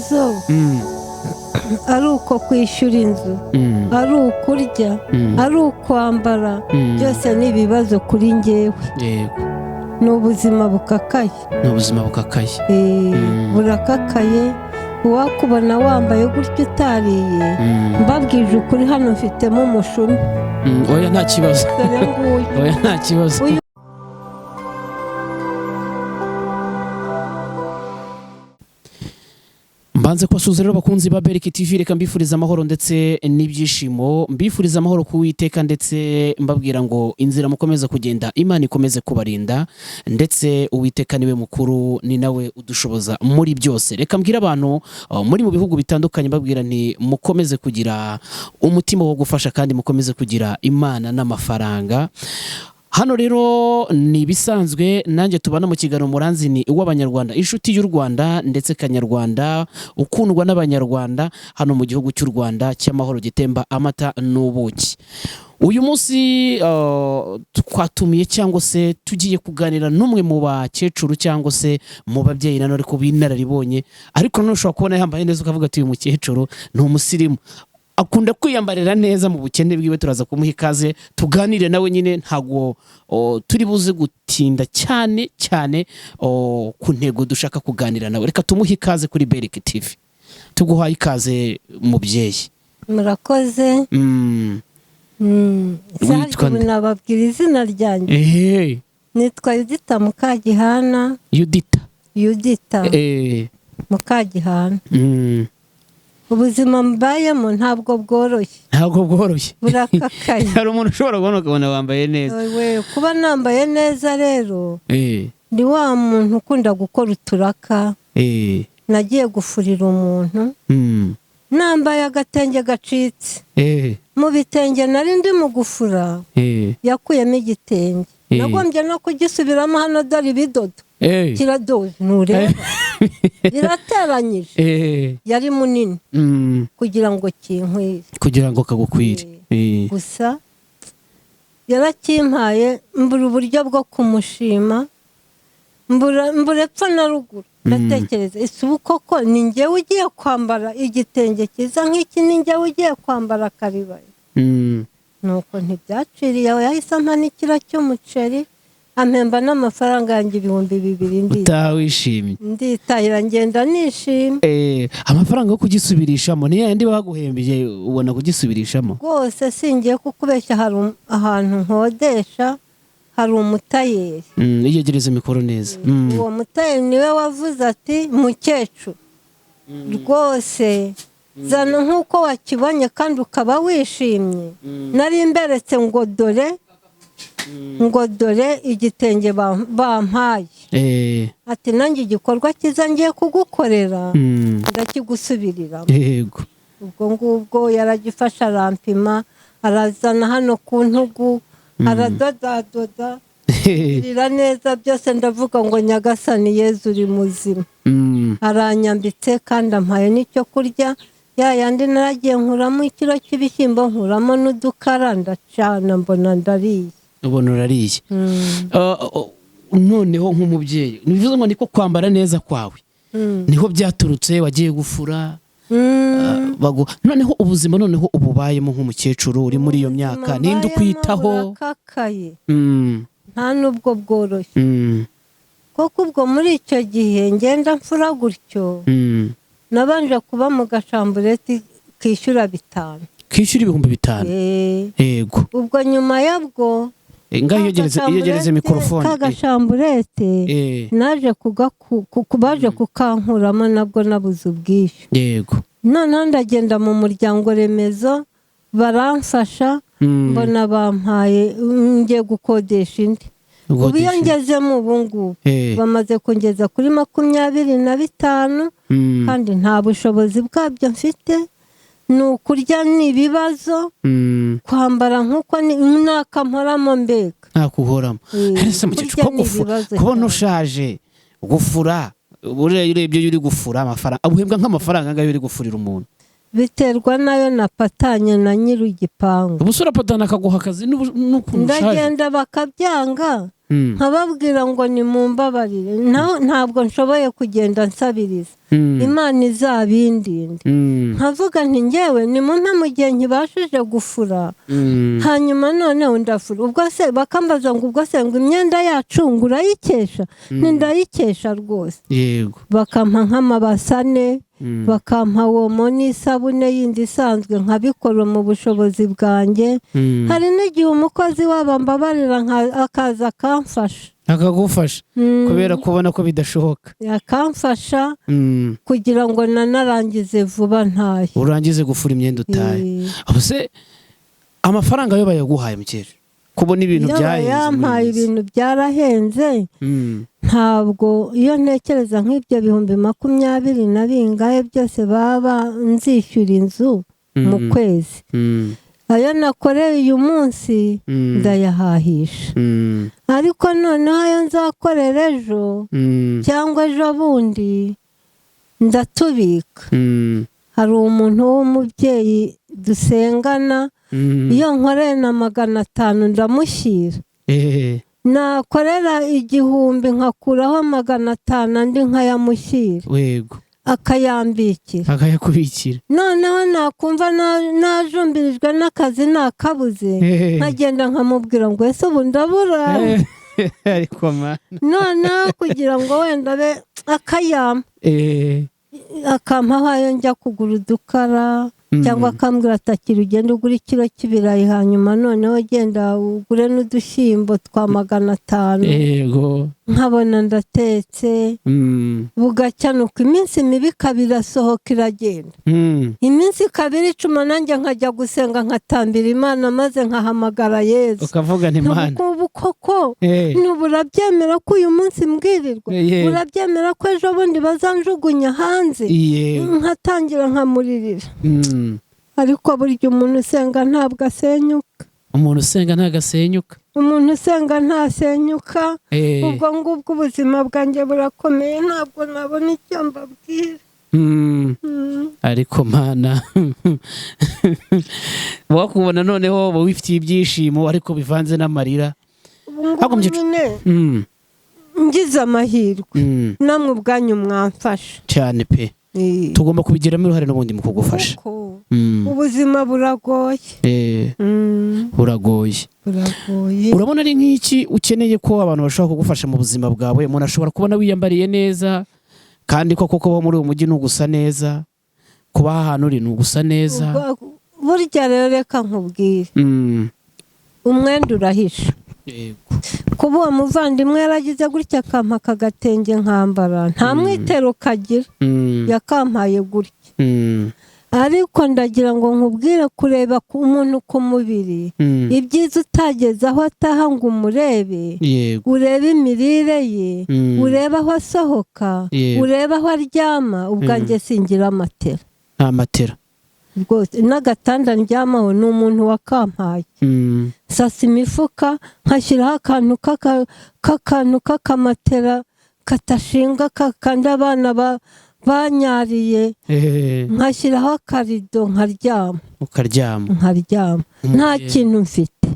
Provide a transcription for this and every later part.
zo ari uko kwishyura inzu, ari ukurya, ari ukwambara, byose ni ibibazo kuri njyewe. Ni ubuzima bukakaye. Burakakaye. Uwakubona wambaye gutyo utariye, mbabwije ukuri hano mfitemo umushumi. Oya nta kibazo. Oya nta kibazo. Mbanze kubasuhuza rero bakunzi ba Beriki TV, reka mbifuriza amahoro ndetse n'ibyishimo, mbifuriza amahoro ku Uwiteka, ndetse mbabwira ngo inzira mukomeza kugenda Imana ikomeze kubarinda, ndetse Uwiteka niwe mukuru, ni nawe udushoboza muri byose. Reka mbwira abantu muri mu bihugu bitandukanye, mbabwira nti mukomeze kugira umutima wo gufasha kandi mukomeze kugira Imana n'amafaranga. Hano rero ni bisanzwe nanjye tubana mu kiganiro Muranzi ni uw'Abanyarwanda, inshuti y'u Rwanda ndetse kanyarwanda, ukundwa n'Abanyarwanda hano mu gihugu cy'u Rwanda cy'amahoro gitemba amata n'ubuki. Uyu munsi twatumiye cyangwa se tugiye kuganira n'umwe mu bakecuru cyangwa se mu babyeyi nanone ko binararibonye, ariko none ushobora kubona yambaye neza ukavuga ati uyu mukecuru ni umusirimu, akunda kwiyambarira neza mu bukene bwiwe. Turaza kumuha ikaze tuganire nawe, nyine ntago turi buze gutinda cyane ku ntego dushaka kuganira nawe. Reka tumuhe ikaze kuri Beriki TV. Tuguhaye ikaze mubyeyi. Murakoze. Nababwira izina ryanjye. Nitwa Yudita Mukagihana. Yudita Mukagihana. Ubuzima mbayemo ntabwo bworoshye. Burakakaye. Hari umuntu ushobora kubona ukabona wambaye neza. Kuba nambaye neza rero ni wa muntu ukunda gukora uturaka. Nagiye gufurira umuntu, nambaye agatenge gacitse. Mu bitenge nari ndi mu gufura yakuyemo igitenge, nagombye no kugisubiramo. Hano dore ibidodo kiradoze, nureba birateranyije. Yari munini kugira ngo kinkwire, kugira ngo kagukwire. Gusa yarakimpaye, mbura uburyo bwo kumushima, mbura epfo na ruguru. Ndatekereza ese ubu koko ni njyewe ugiye kwambara igitenge cyiza nk'iki, ni njyewe ugiye kwambara karibaye. Nuko ntibyaciriye aho, yahise ampa n'ikiro cy'umuceri, ampemba n'amafaranga yanjye 2,000. Utawishimye? Nditahira ngenda nishimye. Amafaranga yo kugisubirishamo ni yandi baguhembye, ubona kugisubirishamo? Rwose singiye kukubeshya, hari ahantu nkodesha, hari umutayeri. Iyegereze mikoro neza. Uwo mutayeri niwe wavuze ati mukecuru rwose zana nk'uko wakibonye kandi ukaba wishimye. Nari mberetse ngo dore igitenge bampaye. Ati nanjye igikorwa cyiza ngiye kugukorera ndakigusubirira. Ubwo ngubwo yaragifasha, arampima, arazana hano ku ntugu, aradodadoda, irira neza byose. Ndavuga ngo Nyagasani Yezu uri muzima. Aranyambitse kandi ampaye n'icyo kurya. Yandi naragiye nkuramo ikiro cy'ibishyimbo, nkuramo n'udukara, ndacana, mbona ndariye. Ubona urariye. Noneho nk'umubyeyi, nivuze ngo niko kwambara neza kwawe niho byaturutse, wagiye gufura. Noneho ubuzima noneho ububayemo nk'umukecuru uri muri iyo myaka, ninde ukwitaho? Burakakaye, nta nubwo bworoshye. Koko ubwo muri icyo gihe ngenda mfura gutyo, nabanje kuba mu gashambureti kishyura 5. Kishyura 5,000? Yego. Ubwo nyuma yabwo ngaho iyegereze mikrofone. Kagashamburete naje baje kukankuramo, nabwo nabuze ubwishyu. Yego. Noneho ndagenda mu muryango remezo, baramfasha, mbona bampaye, ngiye gukodesha indi. Ubu iyo ngezemo ubu ngubu bamaze kungeza kuri 25, kandi nta bushobozi bwabyo mfite. Ni ukurya n'ibibazo, kwambara nk'uko nakamporamo mbega. Ntakuhoramo. Ese mukecuru kubona ushaje, gufura, urebye uri gufura amafaranga, abuhembwa nk'amafaranga ngayo uri gufurira umuntu? Biterwa nayo napatanye na nyiri igipangu. Ubusura patana akaguha akazi n'ukuntu ushaje. Ndagenda bakabyanga, nkababwira ngo nimumbabarire ntabwo nshoboye kugenda nsabiriza Imana izabindinde nkavuga nti ngewe nimunta mu gihe nkibashije gufura hanyuma noneho ndafura ubwo se bakambaza ngo ubwo se ngo imyenda yacu ngo urayikesha ndayikesha rwose yego bakampa nk'amabasane bakampa womo n'isabune yindi isanzwe nkabikora mu bushobozi bwanjye hari n'igihe umukozi wabo mbabarira akaza akamfasha akagufasha kubera kubona ko bidashoboka akamfasha kugira ngo nanarangize vuba ntahe urangize gufura imyenda utahe aho se amafaranga yo bayaguhaye mukecuru kubona ibintu byahenze yampaye ibintu byarahenze ntabwo iyo ntekereza nk'ibyo 20,20 na bingahe byose baba nzishyura inzu mu kwezi ayo nakoreye uyu munsi ndayahahisha ariko noneho ayo nzakorera ejo cyangwa ejo bundi ndatubika hari umuntu w'umubyeyi dusengana iyo nkoreye na 500 ndamushyira nakorera 1,000 nkakuraho 500 andi nkayamushyira wego akayambikira akayakubikira noneho nakumva najumbirijwe n'akazi nakabuze nkagenda nkamubwira ngo ese ubu ndabura ariko mana noneho kugira ngo wenda be akayampa akampaho ayo njya kugura udukara cyangwa akambwira atakira ugenda ugura ikiro cy'ibirayi hanyuma noneho genda ugure n'udushyimbo twa 500 yego nkabona ndatetse bugacya nuko iminsi mibi kabiri asohoka iragenda iminsi kabiri icuma nanjye nkajya gusenga nkatambira Imana maze nkahamagara Yesu ukavuga nti Mana ubu koko urabyemera ko uyu munsi mbwirirwa urabyemera ko ejo bundi bazanjugunya hanze nkatangira nkamuririra ariko burya umuntu usenga ntabwo asenyuka umuntu usenga ntagasenyuka umuntu usenga ntasenyuka ubwo ngubwo ubuzima bwanjye burakomeye ntabwo nabona icyo mbabwira ariko Mana wakubona noneho uba wifitiye ibyishimo ariko bivanze n'amarira ngize amahirwe namwe ubwanyu mwamfasha cyane pe tugomba kubigiramo uruhare n'ubundi mu kugufasha ubuzima buragoye buragoye urabona ari nk'iki ukeneye ko abantu bashobora kugufasha mu buzima bwawe umuntu ashobora kubona wiyambariye neza kandi koko kuba muri uwo mujyi ntugusa neza kuba ahantu uri ntugusa neza burya rero reka nkubwire umwenda urahisha kuba uwo muvandimwe yaragize gutya akampa akagatenge nkambara nta mwitero kagira yakampaye gutya ariko ndagira ngo nkubwire kureba ku muntu ku mubiri ibyiza utageze aho ataha ngo umurebe urebe imirire ye urebe aho asohoka urebe aho aryama ubwanjye singira amatera nta matera rwose n'agatanda ndyamaho ni umuntu wakampaye sasa imifuka nkashyiraho akantu k'akamatera katashinga kandi abana banyariye nkashyiraho akarido nkaryama nta kintu mfite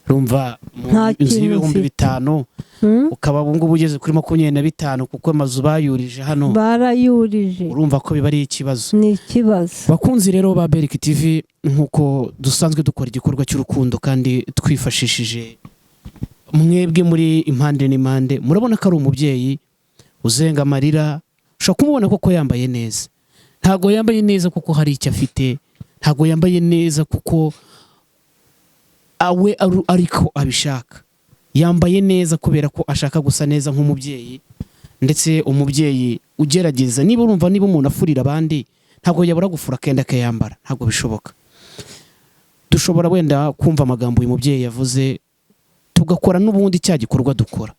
rumva inzu y'ibihumbi 5 ukaba ubungubu ugeze kuri 25 kuko amazu bayurije hano barayurije urumva ko biba ari ikibazo ni ikibazo bakunzi rero ba Beriki TV nkuko dusanzwe dukora igikorwa cy'urukundo kandi twifashishije mwebwe muri impande n'impande murabona ko ari umubyeyi uzenga amarira ushobora kumubona koko yambaye neza ntago yambaye neza kuko hari icyo afite ntago yambaye neza kuko awe ariko abishaka yambaye neza kubera ko ashaka gusa neza nk'umubyeyi ndetse umubyeyi ugerageza niba urumva niba umuntu afurira abandi ntago yabura gufura kenda akayambara ntago bishoboka dushobora wenda kumva amagambo uyu mubyeyi yavuze tugakora n'ubundi cya gikorwa dukora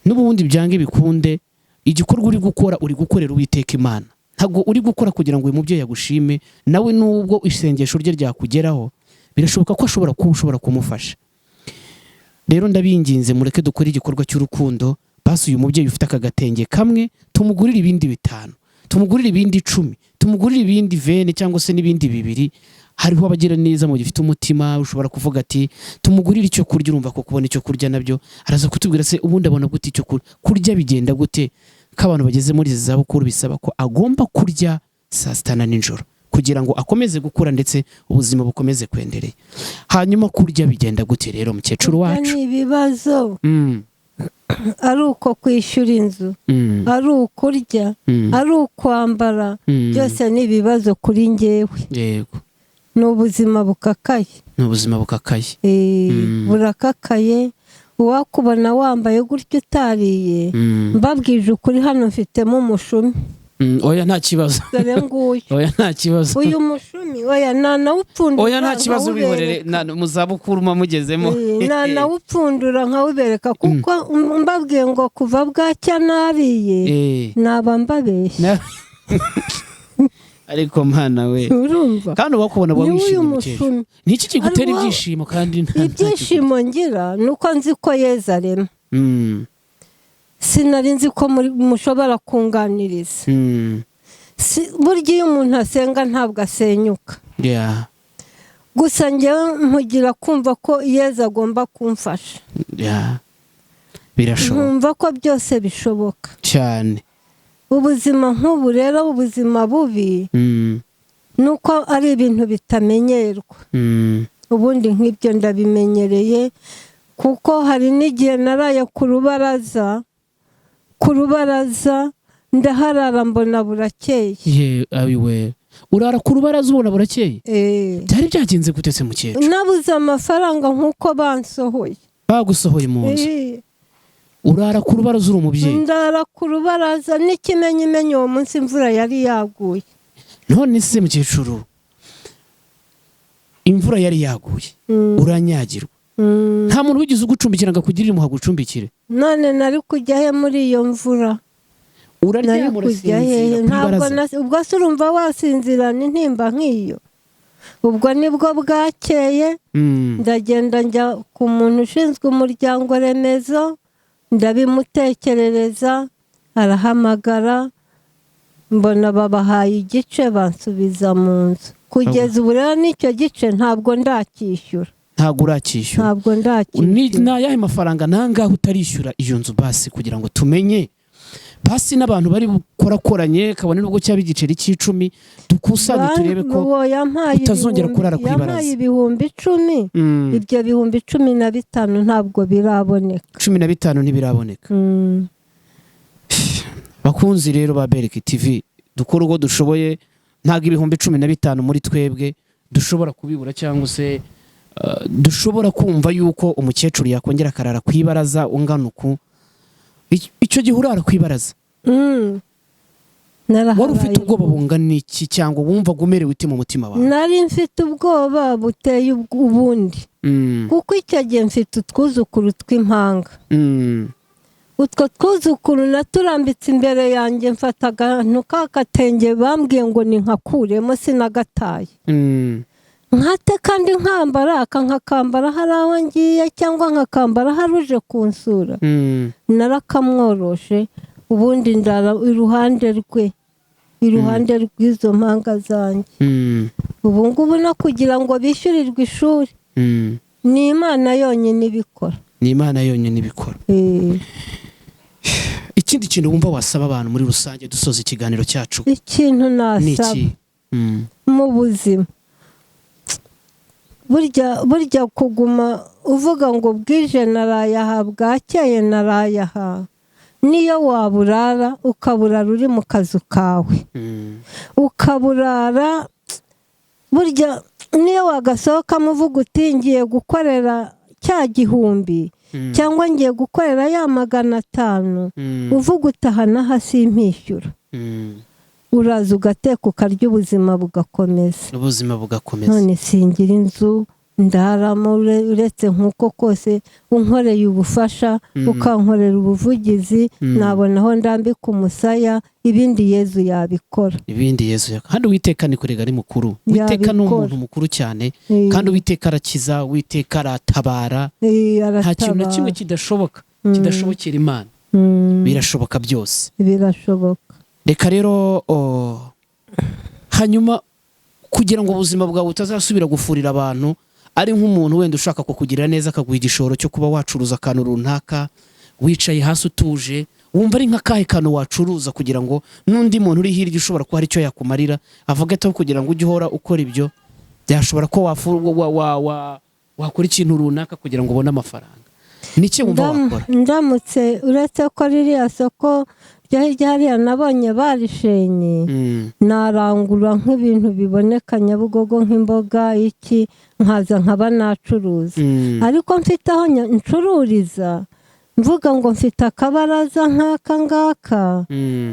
n'ubundi byange bikunde igikorwa uri gukora uri gukorera Uwiteka Imana ntago uri gukora kugira ngo uyu mubyeyi agushime nawe nubwo isengesho rye ryakugeraho birashoboka ko ushobora kumufasha rero ndabinginze mureke dukore igikorwa cy'urukundo basi uyu mubyeyi ufite akagatenge kamwe tumugurire ibindi 5 tumugurire ibindi 10 tumugurire ibindi 20 cyangwa se n'ibindi 2 hariho abagira neza mu gifite umutima ushobora kuvuga ati tumugurire icyo kurya, urumva ko kubona icyo kurya nabyo araza kutubwira se ubundi abona gute icyo kurya bigenda gute, ko abantu bageze muri izi zabukuru bisaba ko agomba kurya saa sita na nijoro kugira ngo akomeze gukura ndetse ubuzima bukomeze kwendereye. Hanyuma kurya bigenda gute rero mukecuru wacu? Ni ibibazo ari uko kwishyura inzu, ari ukurya, ari ukwambara, byose ni ibibazo kuri njyewe. Yego, ni ubuzima bukakaye. Ni ubuzima bukakaye. Burakakaye. Uwakubona wambaye gutyo utariye, mbabwije ukuri hano mfitemo umushumi. Oya nta kibazo. Dore nguyu. Oya nta kibazo. Uyu mushumi oya nanawupfundura. Oya nta kibazo ubihorere mu zabukuru mumugezemo. Nanawupfundura nkawubereka kuko mbabwiye ngo kuva bwacya nariye naba mbabeshya. Ariko mwana we urumva kandi wakubona wishimye umukecuru, niki kigutera ibyishimo? Kandi ibyishimo ngira nuko nzi ko Yezu arema. Sinari nzi ko mushobora kunganiriza. Burya iyo umuntu asenga ntabwo asenyuka. Gusa njyewe mpugira kumva ko Yezu agomba kumfasha. Birashoboka. Nkumva ko byose bishoboka cyane. Ubuzima nk'ubu rero, ubuzima bubi nuko ari ibintu bitamenyerwa. Ubundi nk'ibyo ndabimenyereye kuko hari n'igihe naraye ku rubaraza ndaharara mbona burakeye. Ayiwe, urara ku rubaraza ubona burakeye? Byari byagenze gute se mukecuru? Nabuze amafaranga nk'uko bansohoye. Bagusohoye mu nzu? Urara ku rubaraza uri umubyeyi? Ndara ku rubaraza, n'ikimenyimenyi uwo munsi imvura yari yaguye. None se mukecuru, imvura yari yaguye uranyagirwa, nta muntu wigeze ugucumbikira ngo akugirire impuhwe agucumbikire? None nari kujya he muri iyo mvura? Uraryama urasinzira ku ibaraza? Ubwo se urumva wasinzira n'intimba nk'iyo? Ubwo nibwo bwakeye ndagenda njya ku muntu ushinzwe umuryango remezo, ndabimutekerereza, arahamagara, mbona babahaye igice bansubiza mu nzu. Kugeza ubu rero n'icyo gice ntabwo ndakishyura. Ntabwo urakishyura? Ntabwo ndakishyura. Ni ayahe mafaranga nangahe utarishyura iyo nzu basi, kugira ngo tumenye basi n'abantu bari bukorakoranye kabone nubwo cyaba igiceri cy'icumi dukusanye turebe ko utazongera kurara ku ibaraza. Yampaye ibihumbi 10. Ibyo bihumbi 15 ntabwo biraboneka. 15 ntibiraboneka. Bakunzi rero ba Bereke TV, dukora uko dushoboye, ntabwo ibihumbi 15 muri twebwe dushobora kubibura, cyangwa se dushobora kumva yuko umukecuru yakongera akarara ku ibaraza ungana uku. Icyo gihe urara ku ibaraza wari ufite ubwoba bungana iki, cyangwa wumva gumerewe ute mu mutima wawe? Nari mfite ubwoba buteye ubundi kuko icyo gihe mfite utwuzukuru tw'impanga. Utwo twuzukuru naturambitse imbere yanjye, mfata akantu k'akatenge bambwiye ngo ni nkakuremo, sinagataye. Nkate kandi nkambara nkakambara hari aho ngiye, cyangwa nkakambara hari uje kunsura. Narakamworoshe, ubundi ndara iruhande rw'izo mpanga zanjye. Ubu ngubu no kugira ngo bishyurirwe ishuri ni Imana yonyine ibikora. Ni Imana yonyine ibikora. Ikindi kintu wumva wasaba abantu muri rusange dusoza ikiganiro cyacu? Ikintu nasaba mu buzima, burya kuguma uvuga ngo bwije narayaha, bwakeye narayaha, niyo waburara ukaburara uri mu kazu kawe, ukaburara burya niyo wagasohokamo uvuga uti ngiye gukorera cya 1000 cyangwa ngiye gukorera ya 500, uvuga utahana hasi impishyura, uraza ugateka ukarya, ubuzima bugakomeza. None singira inzu ndaramo, uretse nk'uko kose unkoreye ubufasha ukankorera ubuvugizi, nabona aho ndambika umusaya, ibindi Yezu yabikora. Kandi Uwiteka ni kurega ari mukuru. Uwiteka ni umuntu mukuru cyane, kandi Uwiteka arakiza, Uwiteka aratabara. Nta kintu na kimwe kidashobokera Imana. Birashoboka byose. Birashoboka. Reka rero hanyuma kugira ngo ubuzima bwawe utazasubira gufurira abantu, ari nk'umuntu wenda ushaka kukugirira neza akaguha igishoro cyo kuba wacuruza akantu runaka, wicaye hasi utuje, wumva ari nk'akahe kantu wacuruza kugira ngo n'undi muntu uri hirya ushobora kuba hari icyo yakumarira avuga ati kugira ngo ujye uhora ukora ibyo, byashobora ko wakora ikintu runaka kugira ngo ubone amafaranga. Niki wumva wakora? Ndamutse uretse ko ririya soko ryo hirya hariya nabonye barishenye, narangura nk'ibintu biboneka Nyabugogo nk'imboga iki, nkaza nkaba nacuruza. Ariko mfite aho ncururiza, mvuga ngo mfite akabaraza nk'aka ngaka,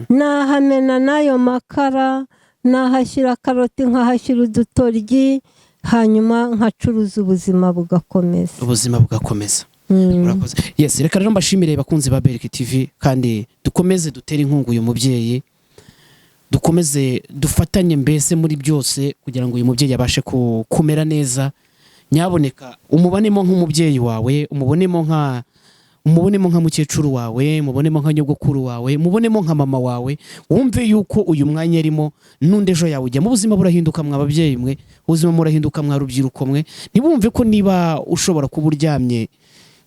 nahamena n'ayo makara, nahashyira karoti, nkahashyira udutoryi, hanyuma nkacuruza, ubuzima bugakomeza. Urakoze. Yes, reka rero mbashimire bakunzi ba Berike TV, kandi dukomeze dutere inkunga uyu mubyeyi, dukomeze dufatanye mbese muri byose kugira ngo uyu mubyeyi abashe kumera neza. Nyaboneka umubonemo nk'umubyeyi wawe, umubonemo nka mukecuru wawe, mubonemo nka nyogokuru wawe, mubonemo nka mama wawe, wumve yuko uyu mwanya arimo n'undi ejo yawe ujya mu buzima burahinduka. Mwa babyeyi mwe, ubuzima murahinduka, mwa rubyiruko mwe, ntibumve ko niba ushobora kuba uryamye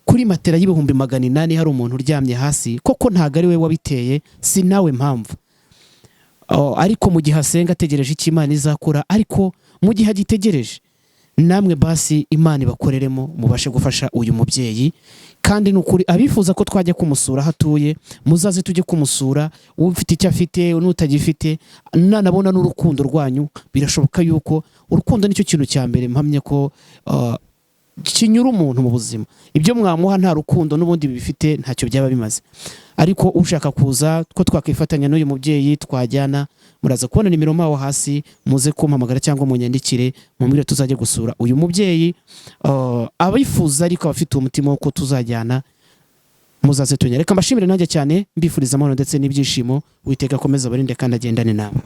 kuri matera y'ibihumbi 800 hari umuntu uryamye hasi, koko ntago ari we wabiteye, si nawe mpamvu. Ariko mu gihe asenga ategereje icyo Imana izakora, ariko mu gihe agitegereje, namwe basi Imana ibakoreremo, mubashe gufasha uyu mubyeyi. Kandi nukuri abifuza ko twajya kumusura hatuye, muzaze tujye kumusura, ufite icyo afite n'utagifite, nanabona n'urukundo rwanyu. Birashoboka yuko urukundo nicyo kintu cya mbere mpamye ko kinyura umuntu mu buzima. Ibyo mwamuha nta rukundo n'ubundi bifite ntacyo byaba bimaze. Ariko ushaka kuza ko twakwifatanya n'uyu mubyeyi twajyana, muraza kubona nimero mawo hasi, muze kumpamagara cyangwa munyandikire, mumire tuzajye gusura uyu mubyeyi. Abifuza ariko abafite umutima wo ko tuzajyana, muzaze tunyere. Reka mbashimire nanjye cyane, mbifuriza amahoro ndetse n'ibyishimo. Uwiteka akomeza abarinde kandi agendane nawe.